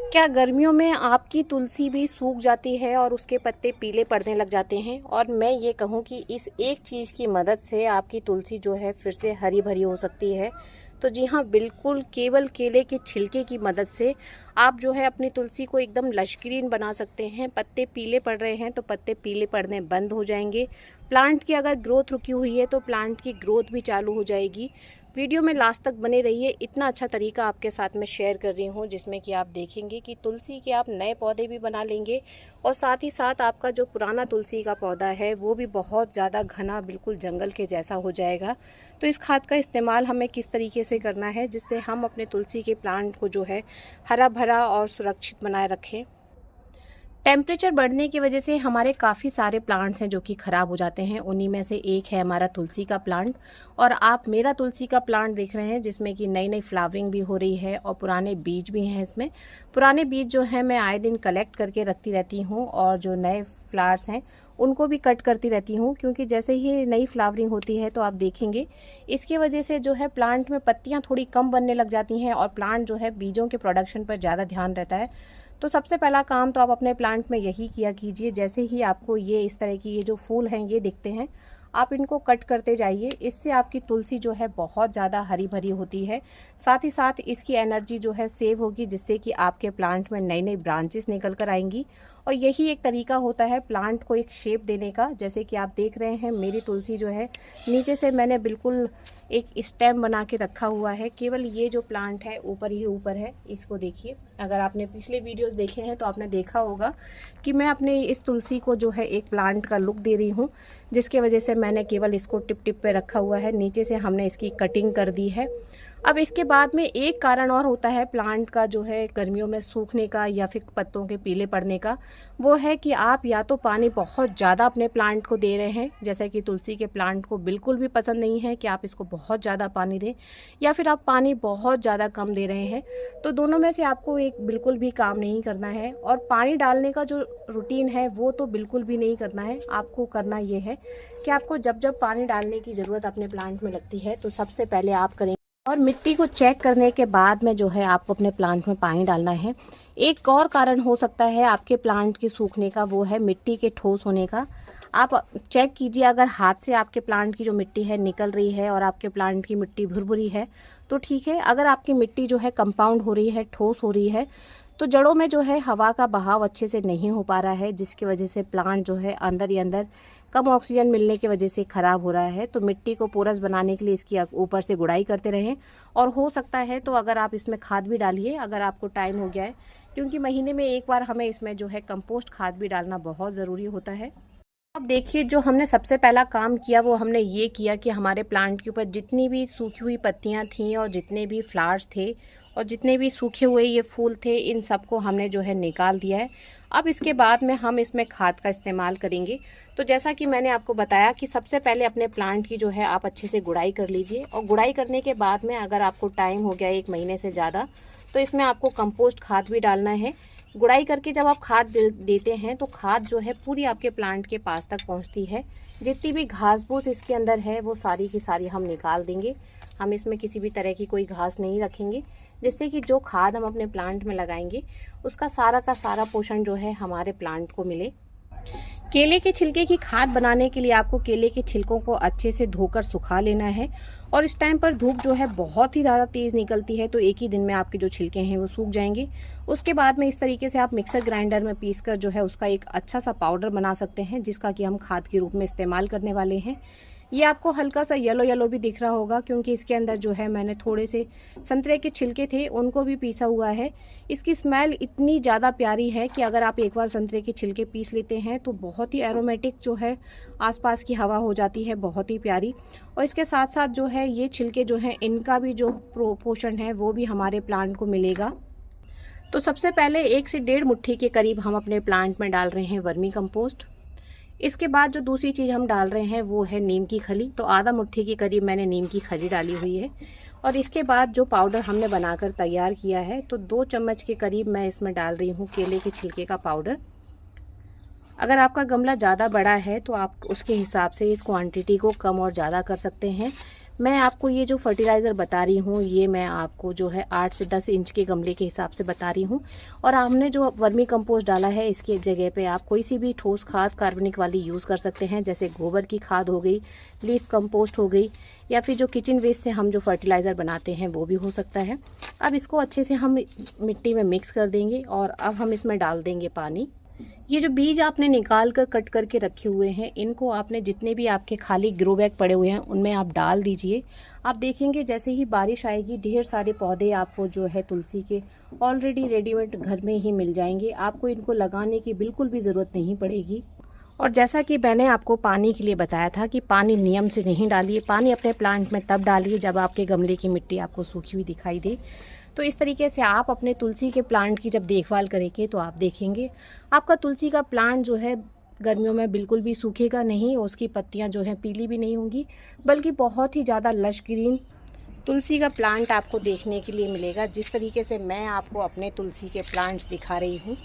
क्या गर्मियों में आपकी तुलसी भी सूख जाती है और उसके पत्ते पीले पड़ने लग जाते हैं? और मैं ये कहूँ कि इस एक चीज़ की मदद से आपकी तुलसी जो है फिर से हरी भरी हो सकती है। तो जी हाँ, बिल्कुल केवल केले के छिलके की मदद से आप जो है अपनी तुलसी को एकदम लश ग्रीन बना सकते हैं। पत्ते पीले पड़ रहे हैं तो पत्ते पीले पड़ने बंद हो जाएंगे। प्लांट की अगर ग्रोथ रुकी हुई है तो प्लांट की ग्रोथ भी चालू हो जाएगी। वीडियो में लास्ट तक बने रहिए। इतना अच्छा तरीका आपके साथ में शेयर कर रही हूँ जिसमें कि आप देखेंगे कि तुलसी के आप नए पौधे भी बना लेंगे और साथ ही साथ आपका जो पुराना तुलसी का पौधा है वो भी बहुत ज़्यादा घना बिल्कुल जंगल के जैसा हो जाएगा। तो इस खाद का इस्तेमाल हमें किस तरीके से करना है जिससे हम अपने तुलसी के प्लांट को जो है हरा भरा और सुरक्षित बनाए रखें। टेम्परेचर बढ़ने की वजह से हमारे काफ़ी सारे प्लांट्स हैं जो कि ख़राब हो जाते हैं। उन्हीं में से एक है हमारा तुलसी का प्लांट। और आप मेरा तुलसी का प्लांट देख रहे हैं जिसमें कि नई नई फ्लावरिंग भी हो रही है और पुराने बीज भी हैं इसमें। पुराने बीज जो हैं मैं आए दिन कलेक्ट करके रखती रहती हूँ और जो नए फ्लावर्स हैं उनको भी कट करती रहती हूँ, क्योंकि जैसे ही नई फ्लावरिंग होती है तो आप देखेंगे इसकी वजह से जो है प्लांट में पत्तियाँ थोड़ी कम बनने लग जाती हैं और प्लांट जो है बीजों के प्रोडक्शन पर ज़्यादा ध्यान रहता है। तो सबसे पहला काम तो आप अपने प्लांट में यही किया कीजिए। जैसे ही आपको ये इस तरह की ये जो फूल हैं ये दिखते हैं, आप इनको कट करते जाइए। इससे आपकी तुलसी जो है बहुत ज़्यादा हरी भरी होती है। साथ ही साथ इसकी एनर्जी जो है सेव होगी, जिससे कि आपके प्लांट में नई नई ब्रांचेस निकल कर आएंगी। और यही एक तरीका होता है प्लांट को एक शेप देने का। जैसे कि आप देख रहे हैं मेरी तुलसी जो है नीचे से मैंने बिल्कुल एक स्टेम बना के रखा हुआ है। केवल ये जो प्लांट है ऊपर ही ऊपर है, इसको देखिए। अगर आपने पिछले वीडियोस देखे हैं तो आपने देखा होगा कि मैं अपने इस तुलसी को जो है एक प्लांट का लुक दे रही हूँ, जिसके वजह से मैंने केवल इसको टिप टिप पे रखा हुआ है। नीचे से हमने इसकी कटिंग कर दी है। अब इसके बाद में एक कारण और होता है प्लांट का जो है गर्मियों में सूखने का या फिर पत्तों के पीले पड़ने का। वो है कि आप या तो पानी बहुत ज़्यादा अपने प्लांट को दे रहे हैं, जैसे कि तुलसी के प्लांट को बिल्कुल भी पसंद नहीं है कि आप इसको बहुत ज़्यादा पानी दें, या फिर आप पानी बहुत ज़्यादा कम दे रहे हैं। तो दोनों में से आपको एक बिल्कुल भी काम नहीं करना है। और पानी डालने का जो रूटीन है वो तो बिल्कुल भी नहीं करना है। आपको करना ये है कि आपको जब जब पानी डालने की ज़रूरत अपने प्लांट में लगती है तो सबसे पहले आप करें और मिट्टी को चेक करने के बाद में जो है आपको अपने प्लांट में पानी डालना है। एक और कारण हो सकता है आपके प्लांट के सूखने का, वो है मिट्टी के ठोस होने का। आप चेक कीजिए, अगर हाथ से आपके प्लांट की जो मिट्टी है निकल रही है और आपके प्लांट की मिट्टी भुरभुरी है तो ठीक है। अगर आपकी मिट्टी जो है कंपाउंड हो रही है, ठोस हो रही है, तो जड़ों में जो है हवा का बहाव अच्छे से नहीं हो पा रहा है, जिसकी वजह से प्लांट जो है अंदर ही अंदर कम ऑक्सीजन मिलने की वजह से खराब हो रहा है। तो मिट्टी को पोरस बनाने के लिए इसकी ऊपर से गुड़ाई करते रहें। और हो सकता है तो अगर आप इसमें खाद भी डालिए, अगर आपको टाइम हो गया है, क्योंकि महीने में एक बार हमें इसमें जो है कंपोस्ट खाद भी डालना बहुत ज़रूरी होता है। अब देखिए, जो हमने सबसे पहला काम किया वो हमने ये किया कि हमारे प्लांट के ऊपर जितनी भी सूखी हुई पत्तियां थीं और जितने भी फ्लावर्स थे और जितने भी सूखे हुए ये फूल थे, इन सबको हमने जो है निकाल दिया है। अब इसके बाद में हम इसमें खाद का इस्तेमाल करेंगे। तो जैसा कि मैंने आपको बताया कि सबसे पहले अपने प्लांट की जो है आप अच्छे से गुड़ाई कर लीजिए। और गुड़ाई करने के बाद में अगर आपको टाइम हो गया 1 महीने से ज़्यादा, तो इसमें आपको कंपोस्ट खाद भी डालना है। गुड़ाई करके जब आप खाद देते हैं तो खाद जो है पूरी आपके प्लांट के पास तक पहुंचती है। जितनी भी घास फूस इसके अंदर है वो सारी की सारी हम निकाल देंगे। हम इसमें किसी भी तरह की कोई घास नहीं रखेंगे, जिससे कि जो खाद हम अपने प्लांट में लगाएंगे उसका सारा का सारा पोषण जो है हमारे प्लांट को मिले। केले के छिलके की खाद बनाने के लिए आपको केले के छिलकों को अच्छे से धोकर सुखा लेना है। और इस टाइम पर धूप जो है बहुत ही ज़्यादा तेज़ निकलती है, तो एक ही दिन में आपके जो छिलके हैं वो सूख जाएंगे। उसके बाद में इस तरीके से आप मिक्सर ग्राइंडर में पीसकर जो है उसका एक अच्छा सा पाउडर बना सकते हैं, जिसका कि हम खाद के रूप में इस्तेमाल करने वाले हैं। ये आपको हल्का सा येलो येलो भी दिख रहा होगा, क्योंकि इसके अंदर जो है मैंने थोड़े से संतरे के छिलके थे उनको भी पीसा हुआ है। इसकी स्मेल इतनी ज़्यादा प्यारी है कि अगर आप एक बार संतरे के छिलके पीस लेते हैं तो बहुत ही एरोमेटिक जो है आसपास की हवा हो जाती है, बहुत ही प्यारी। और इसके साथ साथ जो है ये छिलके जो हैं इनका भी जो पोषण है वो भी हमारे प्लांट को मिलेगा। तो सबसे पहले 1 से 1.5 मुट्ठी के करीब हम अपने प्लांट में डाल रहे हैं वर्मी कंपोस्ट। इसके बाद जो दूसरी चीज़ हम डाल रहे हैं वो है नीम की खली। तो आधा मुट्ठी के करीब मैंने नीम की खली डाली हुई है। और इसके बाद जो पाउडर हमने बनाकर तैयार किया है, तो 2 चम्मच के करीब मैं इसमें डाल रही हूँ केले के छिलके का पाउडर। अगर आपका गमला ज़्यादा बड़ा है तो आप उसके हिसाब से इस क्वांटिटी को कम और ज़्यादा कर सकते हैं। मैं आपको ये जो फर्टिलाइज़र बता रही हूँ ये मैं आपको जो है 8 से 10 इंच के गमले के हिसाब से बता रही हूँ। और हमने जो वर्मी कंपोस्ट डाला है इसकी जगह पे आप कोई सी भी ठोस खाद कार्बनिक वाली यूज़ कर सकते हैं, जैसे गोबर की खाद हो गई, लीफ कंपोस्ट हो गई, या फिर जो किचन वेस्ट से हम जो फर्टिलाइज़र बनाते हैं वो भी हो सकता है। अब इसको अच्छे से हम मिट्टी में मिक्स कर देंगे और अब हम इसमें डाल देंगे पानी। ये जो बीज आपने निकाल कर कट करके रखे हुए हैं इनको आपने जितने भी आपके खाली ग्रो बैग पड़े हुए हैं उनमें आप डाल दीजिए। आप देखेंगे जैसे ही बारिश आएगी ढेर सारे पौधे आपको जो है तुलसी के ऑलरेडी रेडीमेड घर में ही मिल जाएंगे, आपको इनको लगाने की बिल्कुल भी ज़रूरत नहीं पड़ेगी। और जैसा कि मैंने आपको पानी के लिए बताया था कि पानी नियम से नहीं डालिए, पानी अपने प्लांट में तब डालिए जब आपके गमले की मिट्टी आपको सूखी हुई दिखाई दे। तो इस तरीके से आप अपने तुलसी के प्लांट की जब देखभाल करेंगे तो आप देखेंगे आपका तुलसी का प्लांट जो है गर्मियों में बिल्कुल भी सूखेगा नहीं, उसकी पत्तियां जो हैं पीली भी नहीं होंगी, बल्कि बहुत ही ज़्यादा लश ग्रीन तुलसी का प्लांट आपको देखने के लिए मिलेगा, जिस तरीके से मैं आपको अपने तुलसी के प्लांट्स दिखा रही हूँ।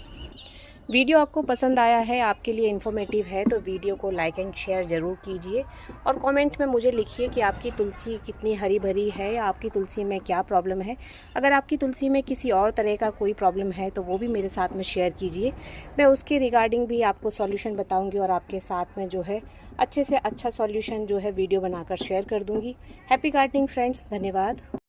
वीडियो आपको पसंद आया है, आपके लिए इन्फॉर्मेटिव है तो वीडियो को लाइक एंड शेयर ज़रूर कीजिए और कमेंट में मुझे लिखिए कि आपकी तुलसी कितनी हरी भरी है, आपकी तुलसी में क्या प्रॉब्लम है। अगर आपकी तुलसी में किसी और तरह का कोई प्रॉब्लम है तो वो भी मेरे साथ में शेयर कीजिए, मैं उसके रिगार्डिंग भी आपको सॉल्यूशन बताऊंगी और आपके साथ में जो है अच्छे से अच्छा सॉल्यूशन जो है वीडियो बनाकर शेयर कर दूँगी। हैप्पी गार्डनिंग फ्रेंड्स, धन्यवाद।